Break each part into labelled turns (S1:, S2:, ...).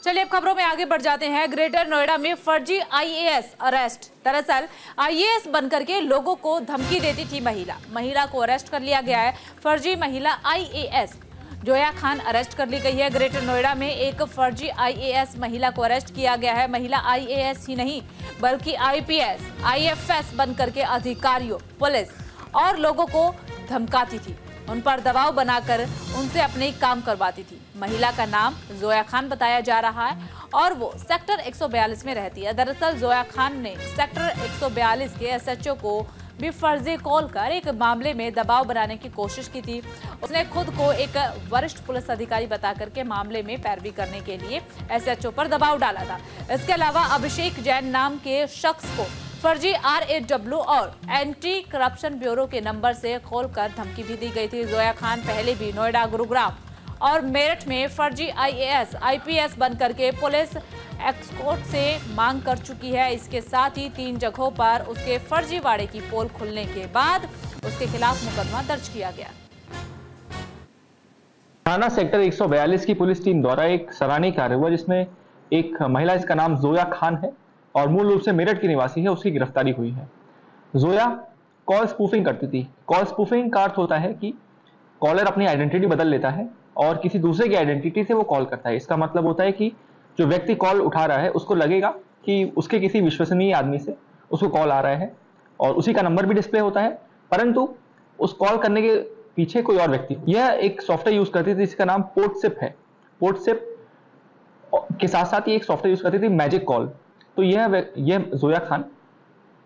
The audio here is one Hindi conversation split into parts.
S1: चलिए अब खबरों में आगे बढ़ जाते हैं। ग्रेटर नोएडा में फर्जी आईएएस अरेस्ट। दरअसल आईएएस बनकर के लोगों को धमकी देती थी महिला को अरेस्ट कर लिया गया है। फर्जी महिला आईएएस जोया खान अरेस्ट कर ली गई है। ग्रेटर नोएडा में एक फर्जी आईएएस महिला को अरेस्ट किया गया है। महिला आईएएस ही नहीं बल्कि आईपीएस आईएफएस बनकर के अधिकारियों, पुलिस और लोगों को धमकाती थी, उन पर दबाव बनाकर उनसे अपने काम करवाती थी। महिला का नाम जोया खान बताया जा रहा है और वो सेक्टर 142 में रहती है। दरअसल जोया खान ने सेक्टर 142 के एसएचओ को भी फर्जी कॉल कर एक मामले में दबाव बनाने की कोशिश की थी। उसने खुद को एक वरिष्ठ पुलिस अधिकारी बता करके मामले में पैरवी करने के लिए एसएचओ पर दबाव डाला था। इसके अलावा अभिषेक जैन नाम के शख्स को फर्जी RAW और एंटी करप्शन ब्यूरो के नंबर से कॉल कर धमकी भी दी गई थी। जोया खान पहले भी नोएडा, गुरुग्राम और मेरठ में फर्जी IAS IPS बनकर के पुलिस एस्कॉर्ट से मांग कर चुकी है। इसके साथ ही 3 जगहों पर उसके फर्जीवाड़े की पोल खुलने के बाद उसके खिलाफ मुकदमा दर्ज किया गया।
S2: थाना सेक्टर 142 की पुलिस टीम द्वारा एक सराहनीय कार्य हुआ, जिसमें एक महिला, इसका नाम जोया खान है और मूल रूप से मेरठ की निवासी है, उसकी गिरफ्तारी हुई है। जोया कॉल स्पूफिंग करती थी। कॉल स्पूफिंग का अर्थ होता है कि कॉलर अपनी आइडेंटिटी बदल लेता है और किसी दूसरे की आइडेंटिटी से वो कॉल करता है। इसका मतलब होता है कि जो व्यक्ति कॉल उठा रहा है उसको लगेगा कि उसके किसी विश्वसनीय आदमी से उसको कॉल आ रहा है और उसी का नंबर भी डिस्प्ले होता है, परंतु उस कॉल करने के पीछे कोई और व्यक्ति। यह एक सॉफ्टवेयर यूज करती थी जिसका नाम पोर्टसिप है। पोर्टसिप के साथ साथ ये एक सॉफ्टवेयर यूज करती थी मैजिक कॉल। तो यह जोया खान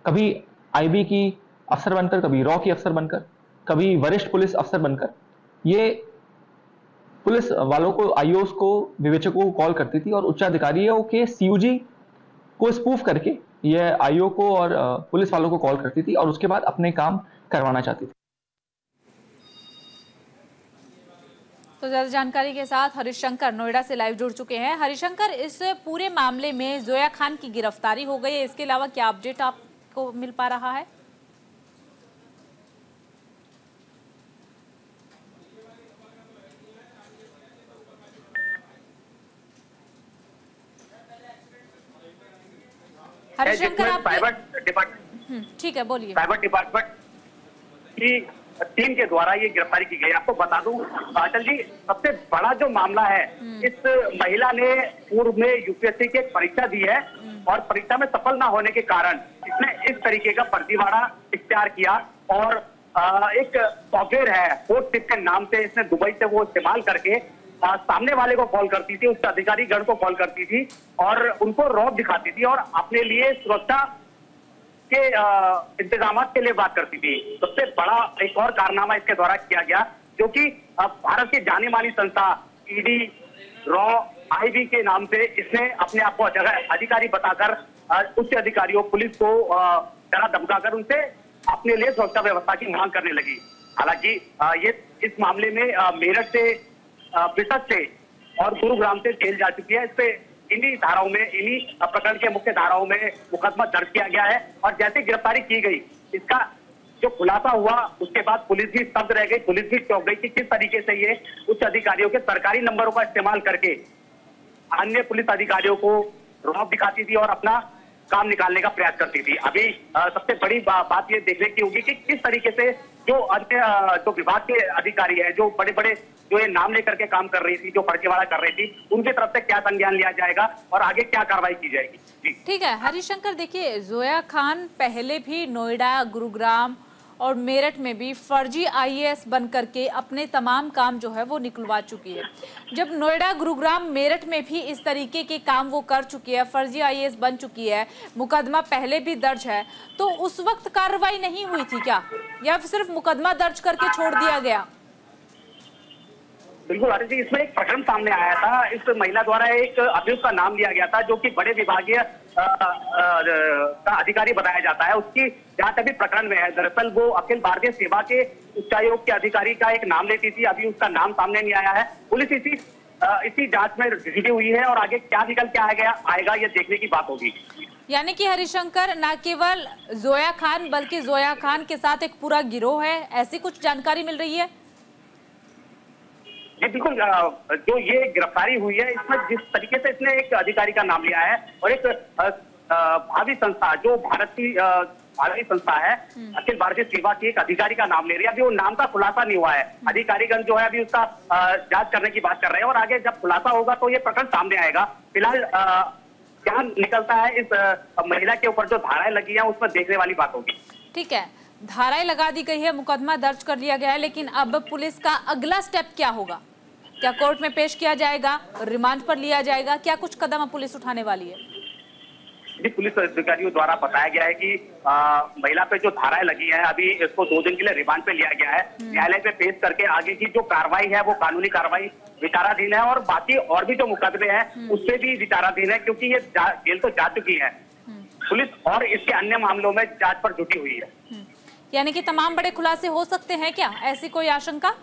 S2: कभी IB की अफसर बनकर, कभी रॉ की अफसर बनकर, कभी वरिष्ठ पुलिस अफसर बनकर ये पुलिस वालों को, IOs को, विवेचकों को कॉल करती थी और उच्च अधिकारियों के CUG को स्पूफ करके यह IO को और पुलिस वालों को कॉल करती थी और उसके बाद अपने काम करवाना चाहती थी।
S1: तो ज्यादा जानकारी के साथ हरिशंकर नोएडा से लाइव जुड़ चुके हैं। हरिशंकर, इस पूरे मामले में जोया खान की गिरफ्तारी हो गई है, इसके अलावा क्या अपडेट आपको मिल पा रहा है? हरिशंकर, आप
S3: साइबर डिपार्टमेंट,
S1: ठीक है, बोलिए।
S3: साइबर डिपार्टमेंट की टीम के द्वारा ये गिरफ्तारी की गई। आपको बता दूं अचल जी, सबसे बड़ा जो मामला है, इस महिला ने पूर्व में UPSC की एक परीक्षा दी है और परीक्षा में सफल ना होने के कारण इसने इस तरीके का फर्जीवाड़ा इख्तियार किया और एक सॉफ्टवेयर है पोर्टसिप के नाम से, इसने दुबई से वो इस्तेमाल करके सामने वाले को कॉल करती थी, उस अधिकारी गण को कॉल करती थी और उनको रौब दिखाती थी और अपने लिए सुरक्षा के इंतजाम के लिए बात करती थी। सबसे बड़ा एक और कारनामा इसके द्वारा किया गया, जो कि भारत की जानी मानी संस्था ED, रॉ, IB के नाम से इसने अपने आप को अधिकारी बताकर उच्च अधिकारियों, पुलिस को डरा धमकाकर उनसे अपने लिए सुरक्षा व्यवस्था की मांग करने लगी। हालांकि ये इस मामले में मेरठ से, बिसत से और गुरुग्राम से जेल जा चुकी है। इस पे इन्हीं धाराओं में, इन्हीं प्रकरण के मुख्य धाराओं में मुकदमा दर्ज किया गया है और जैसे गिरफ्तारी की गई, इसका जो खुलासा हुआ उसके बाद पुलिस भी स्तब्ध रह गई, पुलिस भी चौंक गई कि किस तरीके से ये उच्च अधिकारियों के सरकारी नंबरों का इस्तेमाल करके अन्य पुलिस अधिकारियों को रौब दिखाती थी और अपना काम निकालने का प्रयास करती थी। अभी सबसे बड़ी बात ये देखने की होगी कि किस तरीके से जो अन्य जो विभाग के अधिकारी है, जो बड़े बड़े जो ये नाम लेकर के काम कर रही थी, जो फर्जीवाड़ा कर रही थी, उनकी तरफ से क्या संज्ञान लिया जाएगा और आगे क्या कार्रवाई की जाएगी। जी
S1: ठीक है हरिशंकर, देखिए जोया खान पहले भी नोएडा, गुरुग्राम और मेरठ में भी फर्जी IAS बन करके अपने तमाम काम जो है वो निकलवा चुकी है। जब नोएडा, गुरुग्राम, मेरठ में भी इस तरीके के काम वो कर चुकी है, फर्जी IAS बन चुकी है, मुकदमा पहले भी दर्ज है, तो उस वक्त कार्रवाई नहीं हुई थी क्या, या सिर्फ मुकदमा दर्ज करके छोड़ दिया गया?
S3: बिल्कुल आरती जी, इसमें एक प्रकरण सामने आया था। इस महिला द्वारा एक अभियुक्त का नाम लिया गया था, जो कि बड़े विभागीय का अधिकारी बताया जाता है। उसकी जहां तक भी प्रकरण में है, दरअसल वो अखिल भारतीय सेवा के उच्चायोग के अधिकारी का एक नाम लेती थी। अभी उसका नाम सामने नहीं आया है। पुलिस इसी जांच में जुटी हुई है और आगे क्या निकल के आएगा ये देखने की बात होगी।
S1: यानी कि हरिशंकर, न केवल जोया खान बल्कि जोया खान के साथ एक पूरा गिरोह है, ऐसी कुछ जानकारी मिल रही है?
S3: जी बिल्कुल, जो ये गिरफ्तारी हुई है इसमें जिस तरीके से इसने एक अधिकारी का नाम लिया है और एक भावी संस्था जो भारतीय संस्था है अखिल भारतीय सेवा की एक अधिकारी का नाम ले रही है। अभी वो नाम का खुलासा नहीं हुआ है, अधिकारीगण जो है अभी उसका जांच करने की बात कर रहे हैं और आगे जब खुलासा होगा तो ये प्रकरण सामने आएगा। फिलहाल क्या निकलता है इस महिला के ऊपर जो धाराएं लगी है उसमें देखने वाली बात होगी।
S1: ठीक है, धाराएं लगा दी गई है, मुकदमा दर्ज कर लिया गया है, लेकिन अब पुलिस का अगला स्टेप क्या होगा? क्या कोर्ट में पेश किया जाएगा, रिमांड पर लिया जाएगा, क्या कुछ कदम पुलिस उठाने वाली है?
S3: जी पुलिस अधिकारियों द्वारा बताया गया है कि महिला पे जो धाराएं लगी है अभी इसको 2 दिन के लिए रिमांड पे लिया गया है। न्यायालय पे पेश करके आगे की जो कार्रवाई है वो कानूनी कार्रवाई विचाराधीन है और बाकी और भी जो मुकदमे हैं उससे भी विचाराधीन है, क्योंकि ये जेल तो जा चुकी है पुलिस और इसके अन्य मामलों में जांच पर जुटी हुई है।
S1: यानी कि तमाम बड़े खुलासे हो सकते हैं क्या, ऐसी कोई आशंका?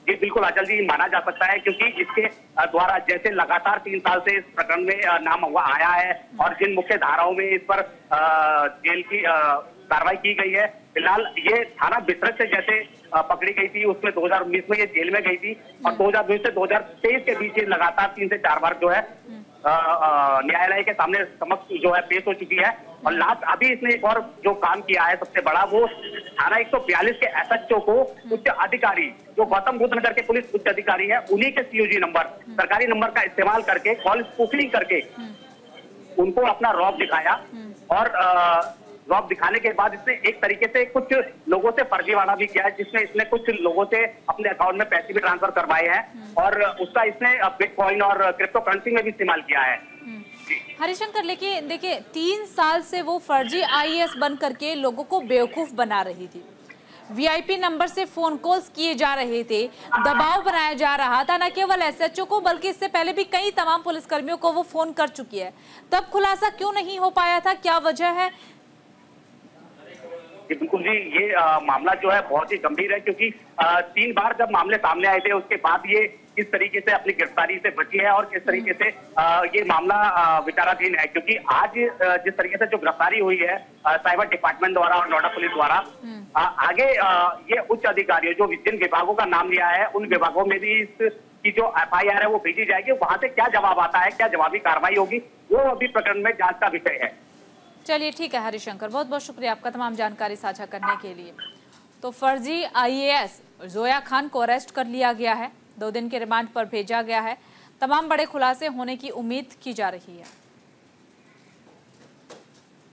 S3: जी बिल्कुल अचल जी, माना जा सकता है क्योंकि इसके द्वारा जैसे लगातार 3 साल से इस प्रकरण में नाम हुआ आया है और जिन मुख्य धाराओं में इस पर जेल की कार्रवाई की गई है। फिलहाल ये थाना बिसरत से जैसे पकड़ी गई थी उसमें 2019 में ये जेल में गई थी और 2020 से 2023 के बीच लगातार 3 से 4 बार जो है न्यायालय के सामने समक्ष जो है पेश हो चुकी है। और लास्ट अभी इसने एक और जो काम किया है सबसे बड़ा, वो थाना 142 के एसएचओ को उच्च अधिकारी जो गौतम बुद्ध नगर के पुलिस उच्च अधिकारी है उन्हीं के सीओजी नंबर सरकारी नंबर का इस्तेमाल करके कॉल स्पूफिंग करके उनको अपना रौब दिखाया और रौब दिखाने के बाद इसने एक तरीके से कुछ लोगों से फर्जीवाड़ा भी किया है, जिसमें इसने कुछ लोगों से अपने अकाउंट में पैसे भी ट्रांसफर करवाए हैं और उसका इसने बिटकॉइन और क्रिप्टो करेंसी में भी इस्तेमाल किया है।
S1: हरिशंकर, लेकिन देखिए 3 साल से वो फर्जी आईएएस बन करके लोगों को बेवकूफ बना रही थी, वीआईपी नंबर से फोन कॉल्स किए जा रहे थे, दबाव बनाया जा रहा था, न केवल एसएचओ को बल्कि इससे पहले भी कई तमाम पुलिसकर्मियों को वो फोन कर चुकी है। तब खुलासा क्यों नहीं हो पाया था, क्या वजह है?
S3: जी बिल्कुल जी, ये मामला जो है बहुत ही गंभीर है क्योंकि 3 बार जब मामले सामने आए थे उसके बाद ये किस तरीके से अपनी गिरफ्तारी से बची है और किस तरीके से ये मामला विचाराधीन है, क्योंकि आज जिस तरीके से जो गिरफ्तारी हुई है साइबर डिपार्टमेंट द्वारा और नोएडा पुलिस द्वारा, आगे ये उच्च अधिकारियों जो जिन विभागों का नाम लिया है उन विभागों में भी इसकी जो एफआईआर है वो भेजी जाएगी। वहां से क्या जवाब आता है, क्या जवाबी कार्रवाई होगी, वो अभी प्रकरण में जांच का विषय है।
S1: चलिए ठीक है हरिशंकर, बहुत बहुत शुक्रिया आपका तमाम जानकारी साझा करने के लिए। तो फर्जी आईएएस जोया खान को अरेस्ट कर लिया गया है, 2 दिन के रिमांड पर भेजा गया है। तमाम बड़े खुलासे होने की उम्मीद की जा रही है।